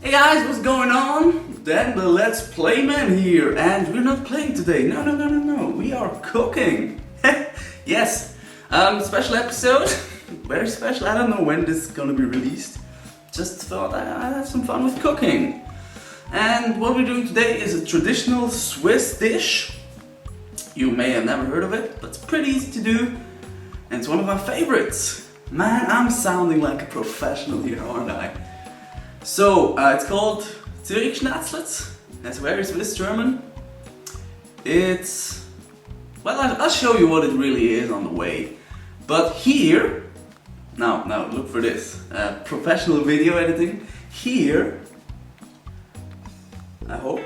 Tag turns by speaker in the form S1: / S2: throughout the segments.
S1: Hey guys, what's going on? Dan the Let's Play Man here, and we're not playing today. No. We are cooking. Yes, special episode. Very special. I don't know when this is gonna be released. Just thought I'd have some fun with cooking. And what we're doing today is a traditional Swiss dish. You may have never heard of it, but it's pretty easy to do. And it's one of my favorites. Man, I'm sounding like a professional here, aren't I? So, it's called Zürigschnätzlets. That's very Swiss German. It's... well, I'll show you what it really is on the way. But here... Now look for this. Professional video editing. Here, I hope,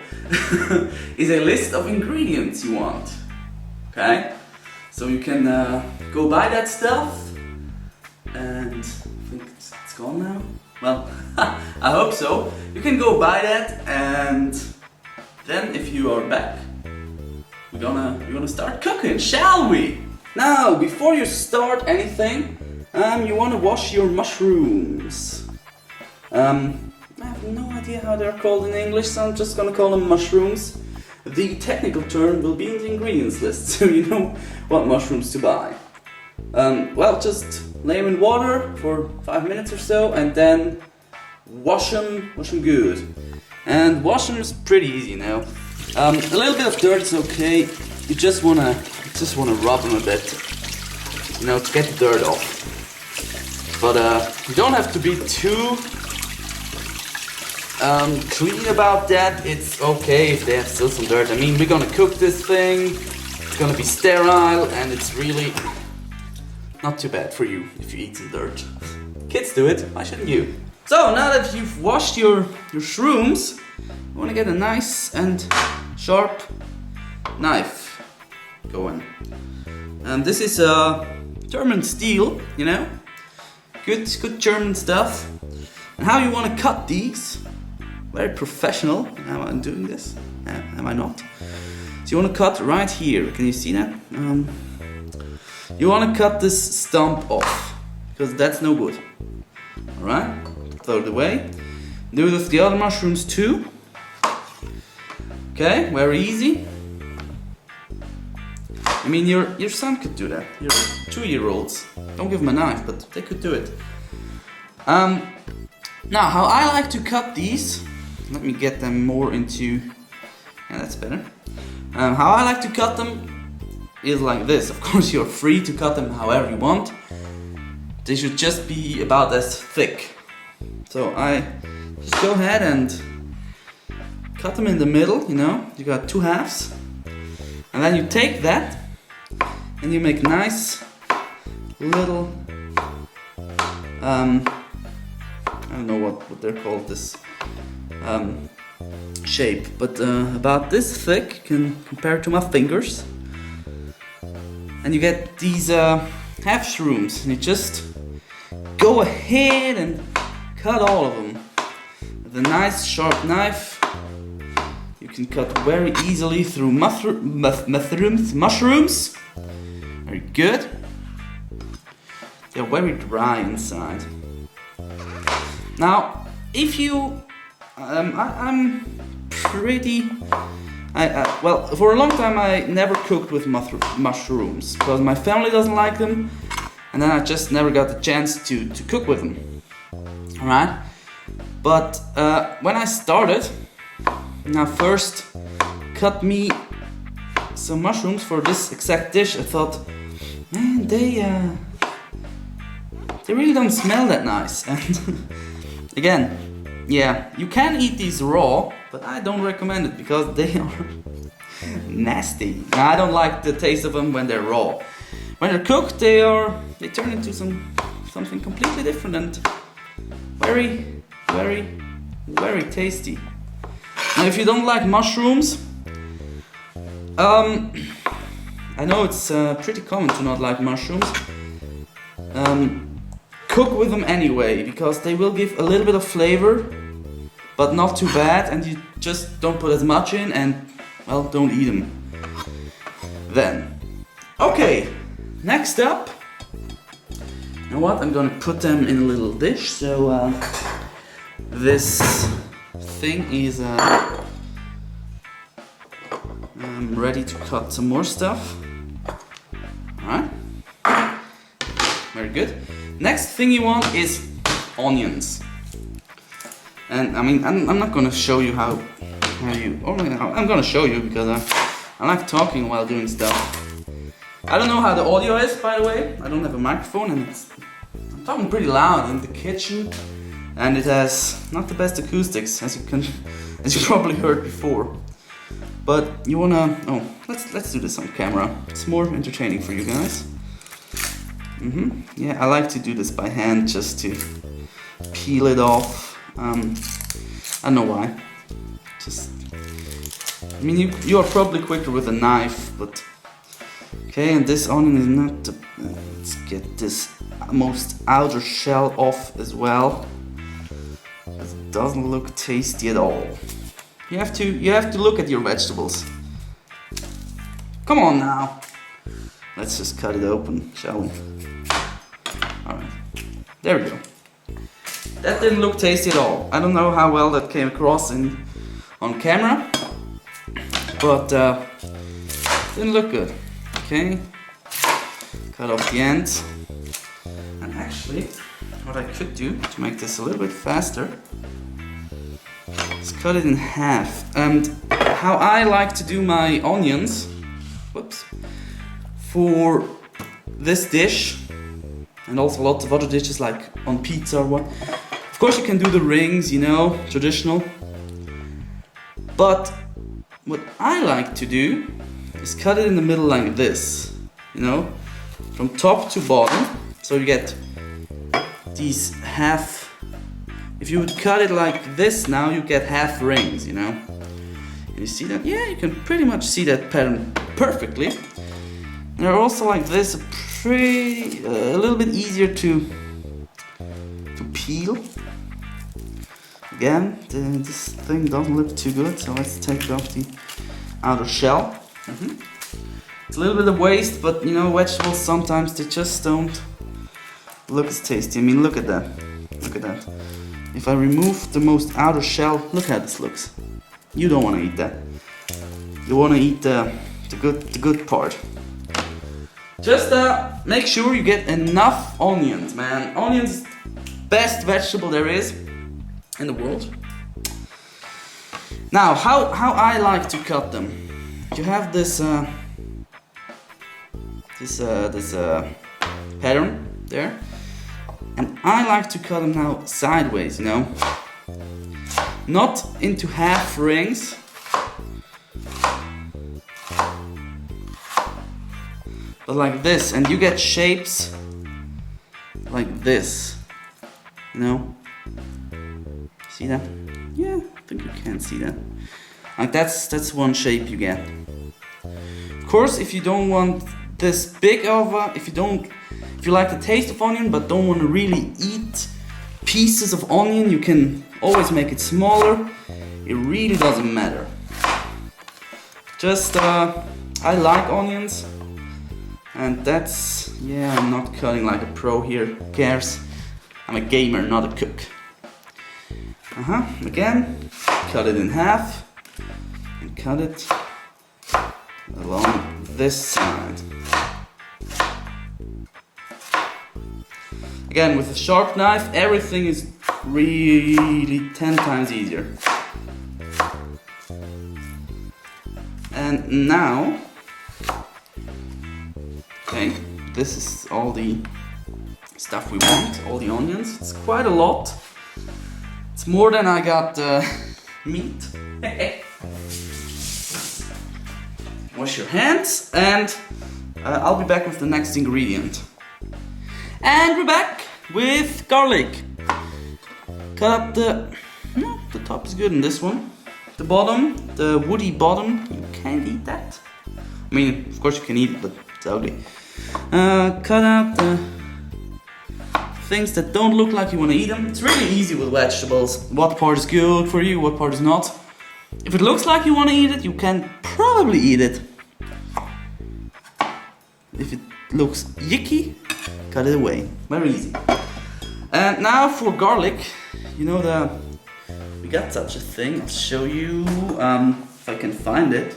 S1: is a list of ingredients you want. Okay? So you can go buy that stuff. And I think it's gone now. Well, I hope so. You can go buy that, and then if you are back, we're gonna start cooking, shall we? Now, before you start anything, you wanna wash your mushrooms. I have no idea how they're called in English, so I'm just gonna call them mushrooms. The technical term will be in the ingredients list, so you know what mushrooms to buy. Well, just lay them in water for 5 minutes or so, and then wash them good. And wash them is pretty easy now. A little bit of dirt is okay. You just wanna rub them a bit, you know, to get the dirt off. But you don't have to be too clean about that. It's okay if they have still some dirt. I mean, we're gonna cook this thing. It's gonna be sterile, and it's really not too bad for you if you eat some dirt. Kids do it, why shouldn't you? So now that you've washed your shrooms, you want to get a nice and sharp knife going. And this is German steel, you know, good German stuff. And how you want to cut these? Very professional. Am I doing this? Am I not? So you want to cut right here. Can you see that? You want to cut this stump off, because that's no good. Alright, throw it away. Do it with the other mushrooms too. Okay, very easy. I mean, your son could do that. Your 2-year-olds. Don't give them a knife, but they could do it. Now, how I like to cut these, let me get them more into... yeah, that's better. How I like to cut them is like this. Of course, you're free to cut them however you want. They should just be about as thick. So I just go ahead and cut them in the middle, you know. You got 2 halves. And then you take that and you make nice little I don't know what they're called, this shape, but about this thick, you can compare it to my fingers. And you get these half shrooms, and you just go ahead and cut all of them. With a nice sharp knife, you can cut very easily through mushrooms. Very good. They're very dry inside. Now, if you, I'm pretty. Well, for a long time I never cooked with mushrooms because my family doesn't like them, and then I just never got the chance to cook with them. Alright? But when I started, and I first cut me some mushrooms for this exact dish, I thought, man, they really don't smell that nice. And again, yeah, you can eat these raw, but I don't recommend it because they are nasty. I don't like the taste of them when they're raw. When they're cooked, they turn into something completely different and very, very, very tasty. Now, if you don't like mushrooms, I know it's pretty common to not like mushrooms. Cook with them anyway, because they will give a little bit of flavor, but not too bad, and you just don't put as much in, and, well, don't eat them then. Okay, next up, you know what, I'm gonna put them in a little dish. So this thing is I'm ready to cut some more stuff. Alright. Very good. Next thing you want is onions. And I mean, I'm not gonna show you how you. Oh, I'm gonna show you because I like talking while doing stuff. I don't know how the audio is, by the way. I don't have a microphone, and I'm talking pretty loud in the kitchen, and it has not the best acoustics, as you probably heard before. But you wanna. Oh, let's do this on camera. It's more entertaining for you guys. Yeah, I like to do this by hand just to peel it off. I don't know why. I mean, you are probably quicker with a knife, but okay. And this onion is not. Let's get this most outer shell off as well. It doesn't look tasty at all. You have to look at your vegetables. Come on now. Let's just cut it open, shall we? Alright, there we go. That didn't look tasty at all. I don't know how well that came across on camera, but didn't look good. Okay, cut off the ends. And actually, what I could do to make this a little bit faster is cut it in half. And how I like to do my onions, whoops, for this dish, and also lots of other dishes like on pizza or what. Of course you can do the rings, you know, traditional. But what I like to do is cut it in the middle like this, you know, from top to bottom. So you get these half. If you would cut it like this now, you get half rings, you know. Can you see that? Yeah, you can pretty much see that pattern perfectly. They're also like this, a little bit easier to peel. Again, this thing doesn't look too good, so let's take off the outer shell. It's a little bit of waste, but you know, vegetables sometimes they just don't look as tasty. I mean, look at that. Look at that. If I remove the most outer shell, look how this looks. You don't want to eat that. You want to eat the good part. Just make sure you get enough onions, man. Onions is the best vegetable there is in the world. Now, how I like to cut them. You have this pattern there, and I like to cut them now sideways, you know, not into half rings. But like this, and you get shapes like this, you know. See that? Yeah, I think you can see that. Like that's one shape you get. Of course, if you don't want this big of a, if you like the taste of onion but don't want to really eat pieces of onion, you can always make it smaller. It really doesn't matter. Just I like onions. And that's, yeah, I'm not cutting like a pro here, who cares? I'm a gamer, not a cook. Again, cut it in half and cut it along this side. Again, with a sharp knife, everything is really 10 times easier. And now, okay, this is all the stuff we want, all the onions. It's quite a lot. It's more than I got meat. Wash your hands, and I'll be back with the next ingredient. And we're back with garlic. Cut up the top is good in this one. The bottom, the woody bottom, you can't eat that. I mean, of course you can eat it, but it's ugly. Cut out the things that don't look like you want to eat them. It's really easy with vegetables. What part is good for you, what part is not. If it looks like you want to eat it, you can probably eat it. If it looks yucky, cut it away. Very easy. And now for garlic, you know got such a thing. I'll show you if I can find it.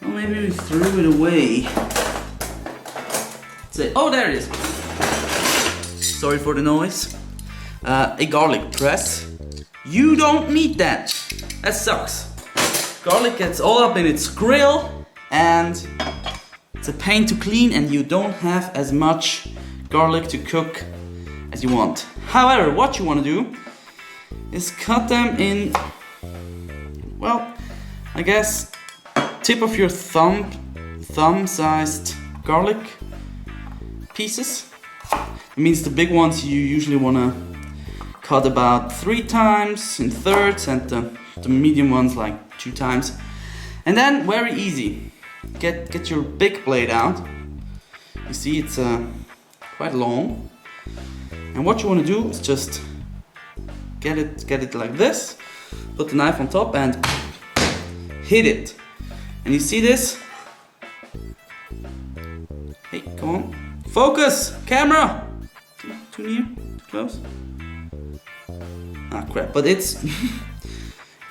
S1: Or maybe we threw it away. Say, oh, there it is. Sorry for the noise. A garlic press. You don't need that. That sucks. Garlic gets all up in its grill and it's a pain to clean, and you don't have as much garlic to cook as you want. However, what you want to do is cut them in, well, I guess tip of your thumb-sized garlic pieces. It means the big ones you usually want to cut about 3 times in thirds, and the medium ones like 2 times. And then, very easy, get your big blade out. You see it's quite long. And what you want to do is just get it like this, put the knife on top and hit it. And you see this? Hey, come on. Focus! Camera! Too near? Too close? Ah, crap. But it's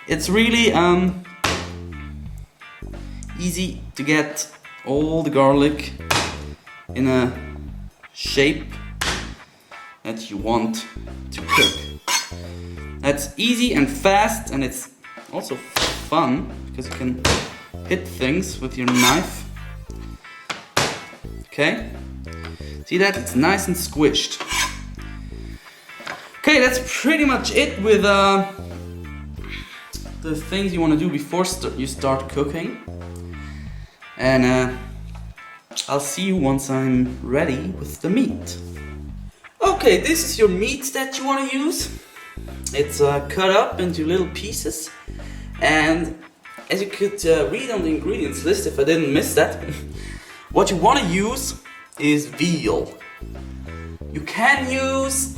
S1: it's really easy to get all the garlic in a shape that you want to cook. That's easy and fast, and it's also fun because you can hit things with your knife. Okay? See that? It's nice and squished. Okay, that's pretty much it with the things you want to do before you start cooking. And I'll see you once I'm ready with the meat. Okay, this is your meat that you want to use. It's cut up into little pieces, and as you could read on the ingredients list, if I didn't miss that, what you want to use is veal. You can use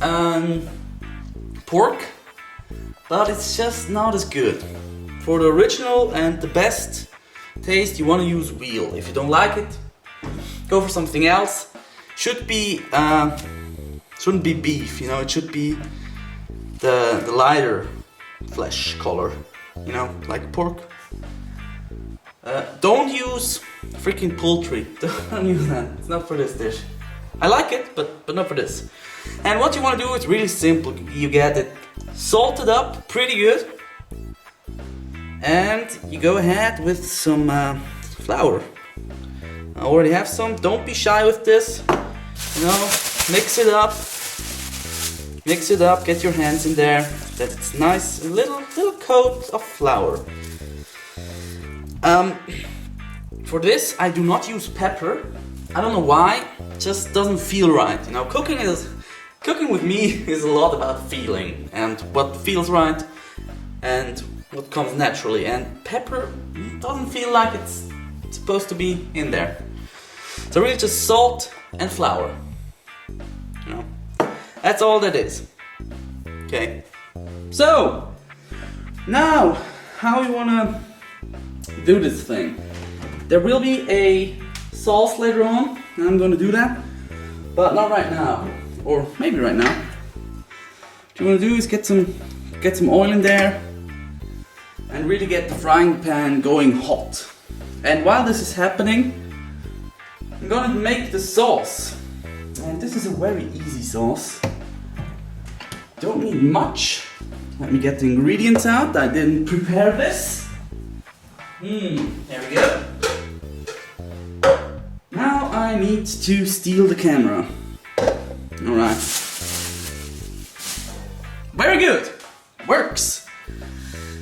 S1: pork, but it's just not as good. For the original and the best taste, you want to use veal. If you don't like it, go for something else. Shouldn't be beef, you know. It should be the lighter flesh color, you know, like pork. Don't use freaking poultry. Don't use that. It's not for this dish. I like it, but not for this. And what you want to do is really simple. You get it salted up pretty good, and you go ahead with some flour. I already have some. Don't be shy with this. You know, mix it up. Mix it up. Get your hands in there. That it's nice. A little coat of flour. For this, I do not use pepper. I don't know why. It just doesn't feel right. You know, cooking with me is a lot about feeling and what feels right and what comes naturally. And pepper doesn't feel like it's supposed to be in there. So really, just salt and flour. You know, that's all that is. Okay. So now, how you wanna do this thing? There will be a sauce later on, and I'm gonna do that, but not right now, or maybe right now. What you wanna do is get some oil in there, and really get the frying pan going hot. And while this is happening, I'm gonna make the sauce. And this is a very easy sauce. Don't need much. Let me get the ingredients out. I didn't prepare this. There we go. Now I need to steal the camera. Alright. Very good. Works.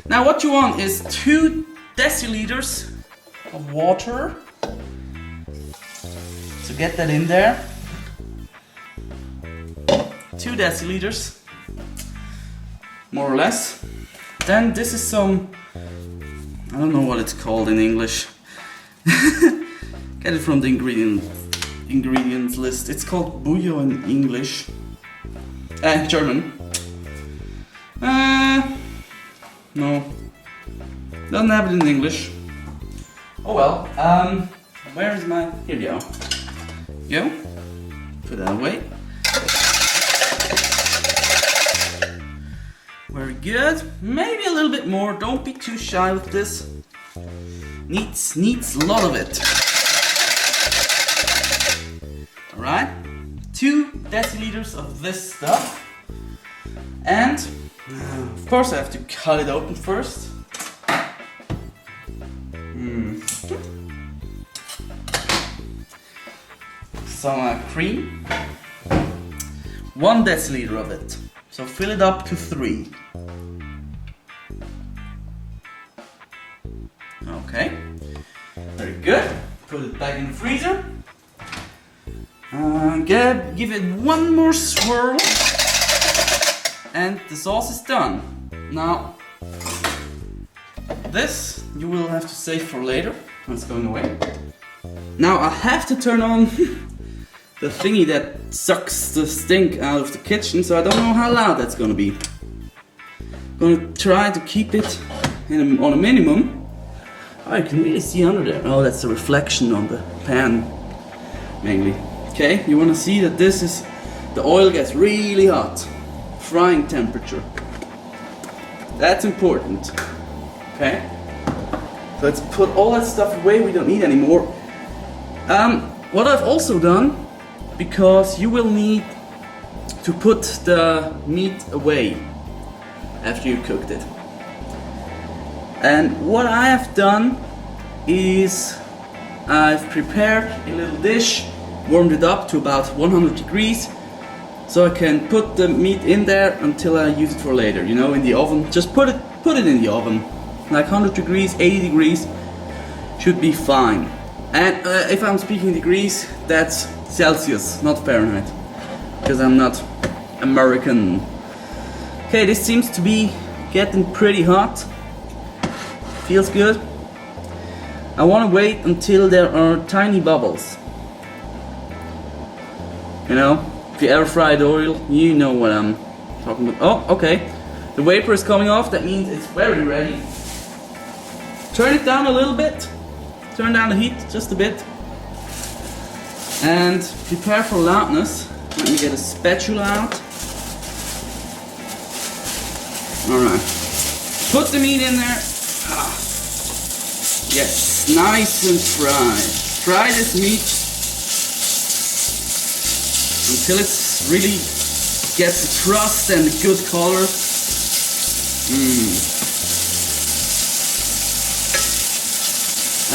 S1: Now what you want is 2 deciliters of water. So get that in there. 2 deciliters. More or less. Then this is some, I don't know what it's called in English. Get it from the ingredients list. It's called bouillon in English. German. No. Doesn't have it in English. Oh well. Where is my... Here we go. Go. Put that away. Very good. Maybe a little bit more. Don't be too shy with this. Needs a lot of it. Alright. 2 deciliters of this stuff. And of course I have to cut it open first. Some cream. 1 deciliter of it. So fill it up to 3. Okay. Very good. Put it back in the freezer. Give it one more swirl. And the sauce is done. Now, this you will have to save for later. It's going away. Now I have to turn on the thingy that sucks the stink out of the kitchen, so I don't know how loud that's gonna be. I'm gonna try to keep it on a minimum. Oh, you can really see under there. Oh, that's the reflection on the pan, mainly. Okay, you wanna see that this is, the oil gets really hot. Frying temperature. That's important. Okay? So let's put all that stuff away we don't need anymore. What I've also done, because you will need to put the meat away after you cooked it. And what I have done is I've prepared a little dish, warmed it up to about 100 degrees, so I can put the meat in there until I use it for later, you know, in the oven. Just put it in the oven, like 100 degrees, 80 degrees, should be fine. And if I'm speaking degrees, that's Celsius, not Fahrenheit, because I'm not American. Okay, this seems to be getting pretty hot. Feels good. I want to wait until there are tiny bubbles. You know, if you ever fried oil, you know what I'm talking about. Oh, okay. The vapor is coming off, that means it's very ready. Turn it down a little bit. Turn down the heat just a bit. And prepare for loudness. Let me get a spatula out. Alright. Put the meat in there. Yes, nice and fried. Fry this meat until it's really gets the crust and the good color.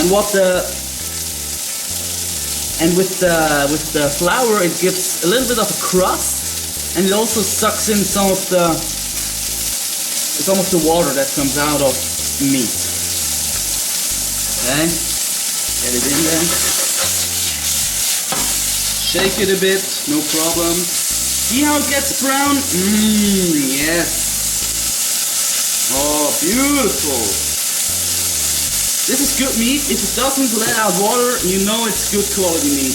S1: And with the flour, it gives a little bit of a crust, and it also sucks in some of the water that comes out of meat. Okay, get it in there. Shake it a bit, no problem. See how it gets brown? Yes. Oh, beautiful. This is good meat. If it doesn't let out water, you know it's good quality meat.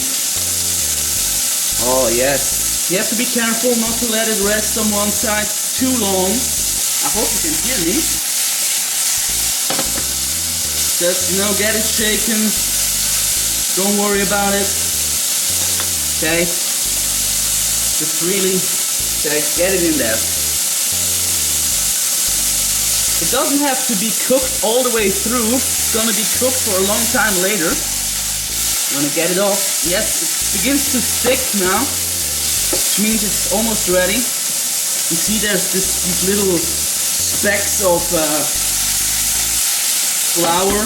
S1: Oh yes. You have to be careful not to let it rest on one side too long. I hope you can hear me. Just, you know, get it shaken. Don't worry about it. Okay? Just really, okay, get it in there. It doesn't have to be cooked all the way through. It's gonna be cooked for a long time later. I'm gonna get it off. Yes, it begins to stick now, which means it's almost ready. You see there's these little specks of flour.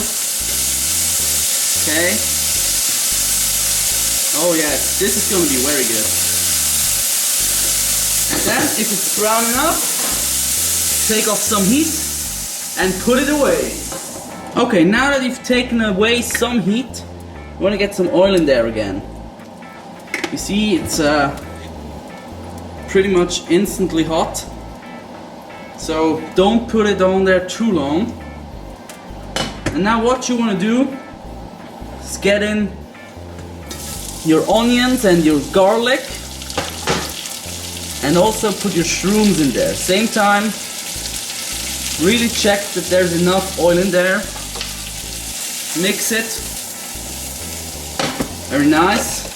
S1: Okay. Oh yes, this is gonna be very good. And then, if it's brown enough, take off some heat and put it away. Okay, now that you've taken away some heat, you want to get some oil in there again. You see, it's pretty much instantly hot. So don't put it on there too long. And now what you want to do is get in your onions and your garlic, and also put your shrooms in there. Same time, really check that there's enough oil in there. Mix it. Very nice.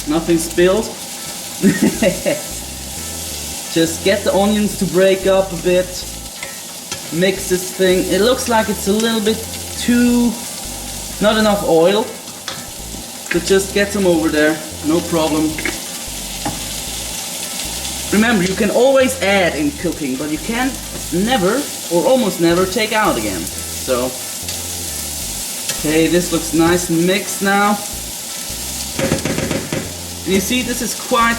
S1: Nothing spilled. Just get the onions to break up a bit. mix this thing. It looks like it's a little bit too, not enough oil. So just get some over there, no problem. Remember, you can always add in cooking, but you can never, or almost never, take out again. So, okay, this looks nice and mixed now. And you see, this is quite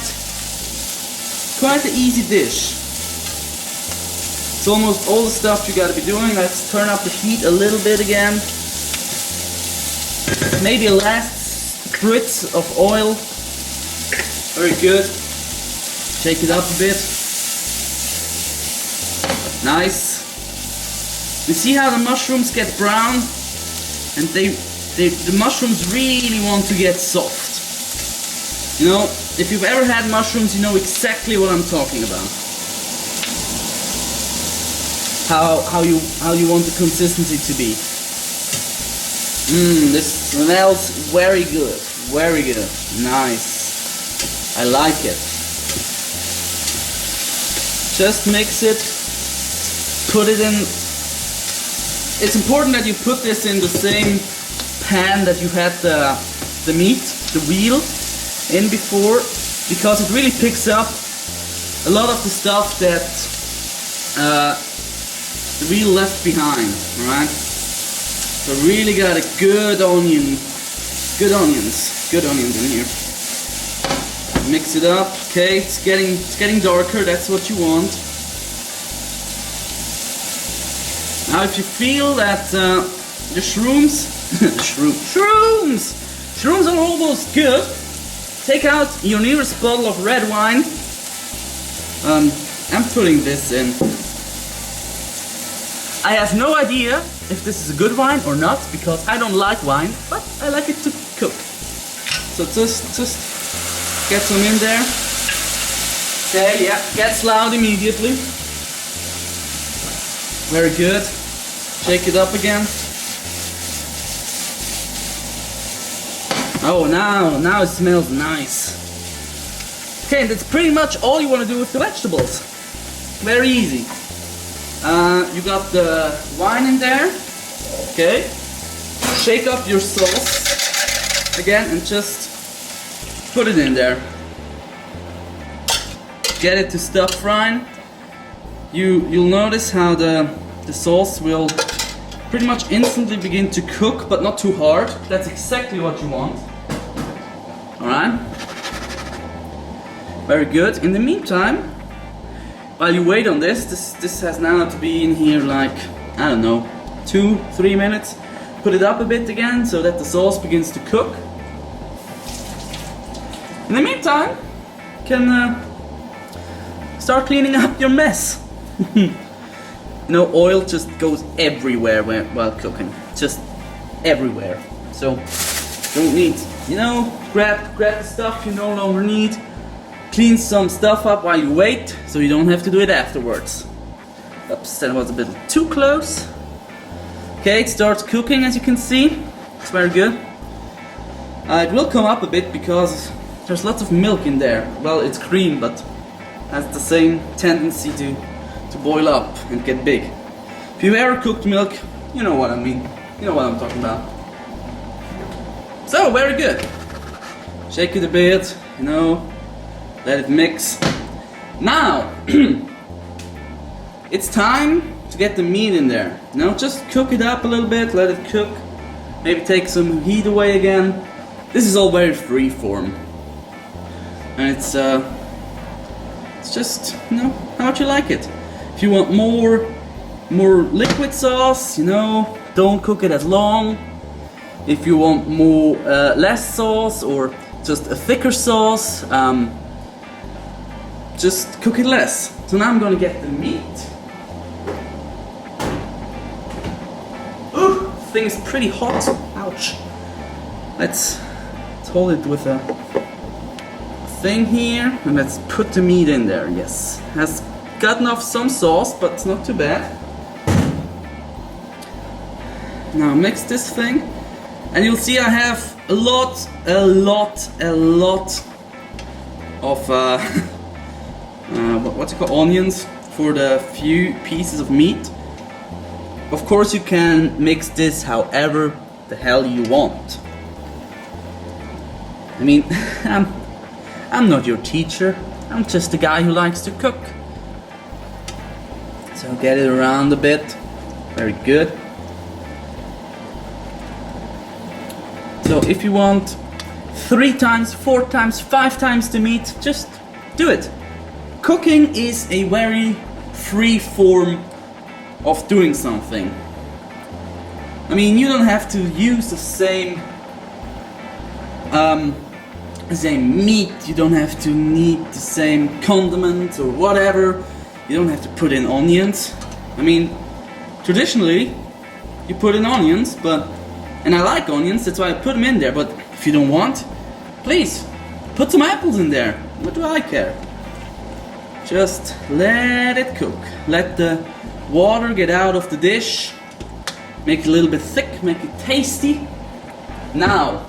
S1: an easy dish. It's almost all the stuff you gotta be doing. Let's turn up the heat a little bit again. Maybe a last spritz of oil. Very good. Shake it up a bit. Nice. You see how the mushrooms get brown? And the mushrooms really want to get soft. You know, if you've ever had mushrooms, you know exactly what I'm talking about. How you want the consistency to be. This smells very good. Very good. Nice. I like it. Just mix it. Put it in. It's important that you put this in the same pan that you had the meat, the wheel, in before, because it really picks up a lot of the stuff that the wheel left behind, alright? So really got a good onions in here. Mix it up, okay, it's getting darker, that's what you want. Now if you feel that the shrooms are almost good, take out your nearest bottle of red wine. I'm putting this in. I have no idea if this is a good wine or not, because I don't like wine, but I like it to cook. So just get some in there. Okay, yeah, gets loud immediately. Very good. Shake it up again. Oh, now it smells nice. Okay, and that's pretty much all you want to do with the vegetables. Very easy. You got the wine in there. Okay. Shake up your sauce again and just put it in there. Get it to stop frying. You'll notice how the sauce will pretty much instantly begin to cook, but not too hard. That's exactly what you want. Alright? Very good. In the meantime, while you wait on this has now to be in here like, I don't know, 2-3 minutes. Put it up a bit again so that the sauce begins to cook. In the meantime, you can start cleaning up your mess. You know, oil just goes everywhere while cooking. Just everywhere. So, don't need, you know, grab the stuff you no longer need. Clean some stuff up while you wait, so you don't have to do it afterwards. Oops, that was a bit too close. Okay, it starts cooking, as you can see. It's very good. It will come up a bit because there's lots of milk in there. Well, it's cream, but has the same tendency to boil up and get big. If you've ever cooked milk, you know what I mean. You know what I'm talking about. So, very good. Shake it a bit, you know. Let it mix. Now, it's time to get the meat in there. Now just cook it up a little bit, let it cook. Maybe take some heat away again. This is all very free form. And it's just, you know, how much you like it. If you want more liquid sauce, you know, don't cook it as long. If you want more less sauce or just a thicker sauce, just cook it less. So now I'm gonna get the meat. Ooh, this thing is pretty hot. Ouch. Let's hold it with a thing here and let's put the meat in there. Yes, has gotten off some sauce, but it's not too bad. Now mix this thing, and you'll see I have a lot of what's it called, onions for the few pieces of meat. Of course you can mix this however the hell you want. I mean, I'm not your teacher, I'm just a guy who likes to cook. So get it around a bit, very good. So if you want 3 times, 4 times, 5 times the meat, just do it. Cooking is a very free form of doing something. I mean, you don't have to use the same meat, you don't have to need the same condiments or whatever, you don't have to put in onions. I mean, traditionally you put in onions, and I like onions, that's why I put them in there, but if you don't want, please put some apples in there, what do I care? Just let it cook, let the water get out of the dish, make it a little bit thick, make it tasty. Now,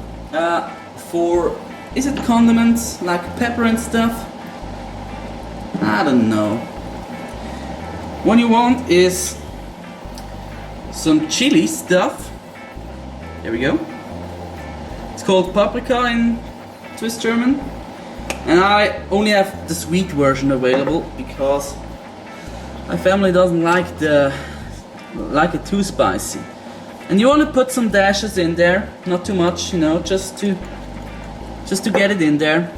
S1: is it condiments like pepper and stuff? I don't know. What you want is some chili stuff. There we go. It's called paprika in Swiss German. And I only have the sweet version available because my family doesn't like it too spicy. And you want to put some dashes in there, not too much, you know, just to get it in there.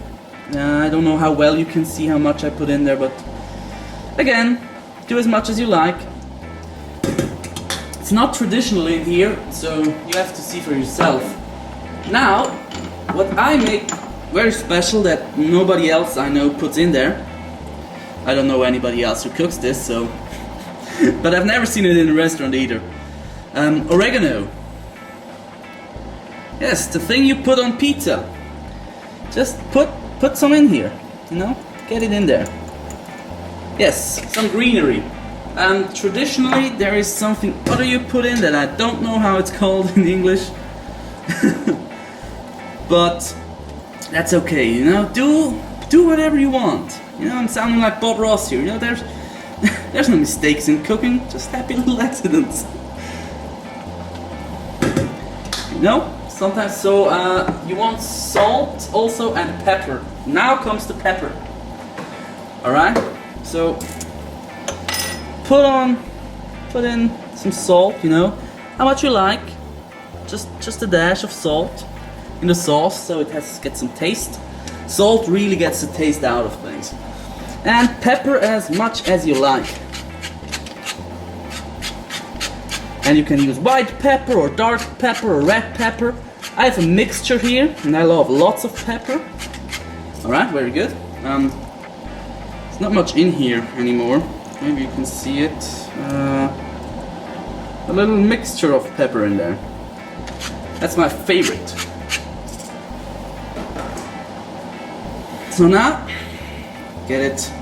S1: I don't know how well you can see how much I put in there, but again, do as much as you like. It's not traditional in here, so you have to see for yourself. Now, what I make very special that nobody else I know puts in there. I don't know anybody else who cooks this, so but I've never seen it in a restaurant either. Oregano. Yes, the thing you put on pizza. Just put some in here, you know, get it in there. Yes, some greenery. Traditionally there is something other you put in that I don't know how it's called in English. But that's okay, you know, do whatever you want. You know, I'm sounding like Bob Ross here, you know, there's no mistakes in cooking, just happy little accidents. You know? Sometimes, so you want salt also and pepper. Now comes the pepper. Alright, so put in some salt, you know, how much you like. Just a dash of salt in the sauce, so it gets some taste. Salt really gets the taste out of things. And pepper as much as you like. And you can use white pepper or dark pepper or red pepper. I have a mixture here, and I love lots of pepper. Alright, very good. There's not much in here anymore. Maybe you can see it. A little mixture of pepper in there. That's my favorite. So now, get it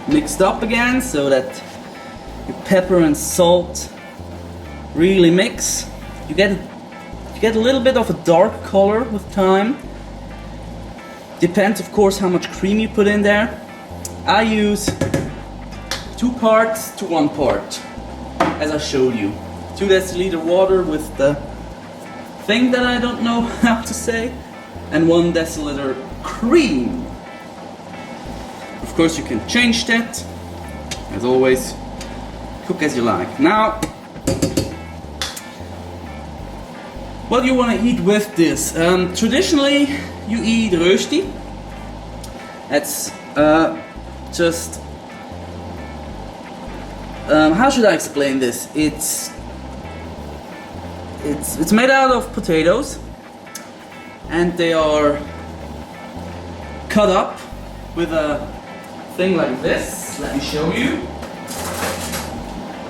S1: mixed up again so that your pepper and salt really mix. You get a little bit of a dark color with time. Depends, of course, how much cream you put in there. I use 2 parts to 1 part, as I showed you. 2 deciliter water with the thing that I don't know how to say, and 1 deciliter cream. Of course, you can change that. As always, cook as you like. Now, what do you want to eat with this? Traditionally, you eat rösti. That's just... how should I explain this? It's made out of potatoes, and they are cut up with a thing like this. Let me show you.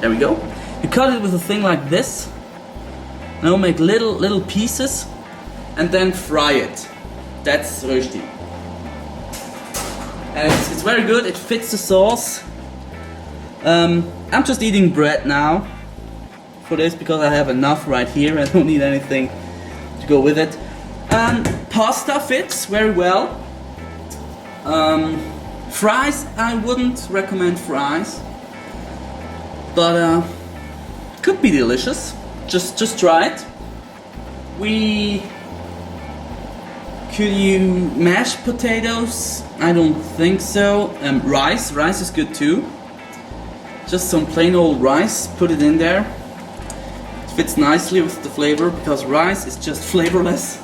S1: There we go. You cut it with a thing like this. Now make little pieces and then fry it. That's rösti. And it's very good, it fits the sauce. I'm just eating bread now for this because I have enough right here. I don't need anything to go with it. Pasta fits very well. Fries, I wouldn't recommend fries. But could be delicious. Just try it. Could you mash potatoes? I don't think so. Rice is good too. Just some plain old rice, put it in there. It fits nicely with the flavor because rice is just flavorless.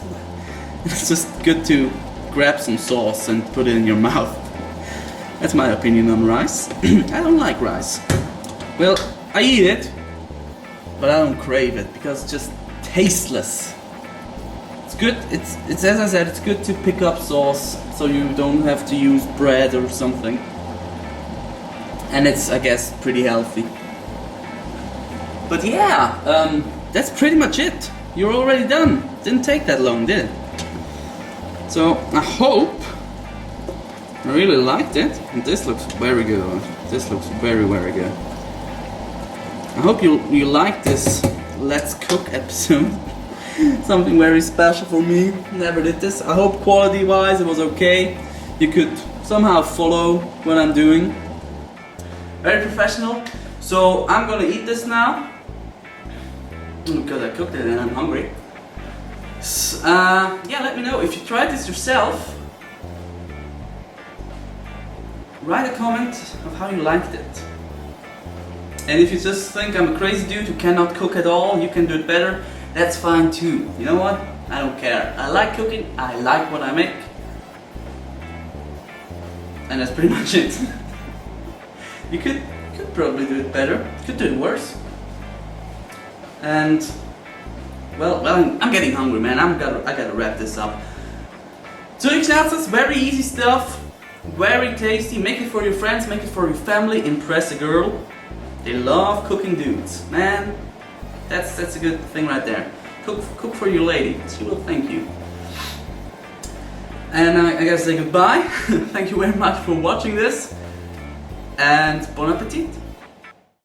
S1: It's just good to grab some sauce and put it in your mouth. That's my opinion on rice. I don't like rice. Well, I eat it, but I don't crave it because it's just tasteless. It's good, it's as I said, it's good to pick up sauce so you don't have to use bread or something. And it's, I guess, pretty healthy. But yeah, that's pretty much it. You're already done. Didn't take that long, did it? So I hope I really liked it. And this looks very good. This looks very, very good. I hope you like this Let's Cook episode. Something very special for me. Never did this. I hope quality-wise it was okay. You could somehow follow what I'm doing. Very professional. So I'm gonna eat this now because I cooked it and I'm hungry. Yeah, let me know if you tried this yourself. Write a comment of how you liked it. And if you just think I'm a crazy dude who cannot cook at all, you can do it better, that's fine too. You know what? I don't care. I like cooking, I like what I make. And that's pretty much it. You could probably do it better, you could do it worse. And well, I'm getting hungry, man. I gotta wrap this up. Zürigschnätzlets, very easy stuff, very tasty. Make it for your friends, make it for your family, impress a girl. They love cooking dudes, man. That's a good thing right there. Cook for your lady, she will thank you. And I gotta say goodbye. Thank you very much for watching this, and bon appetit.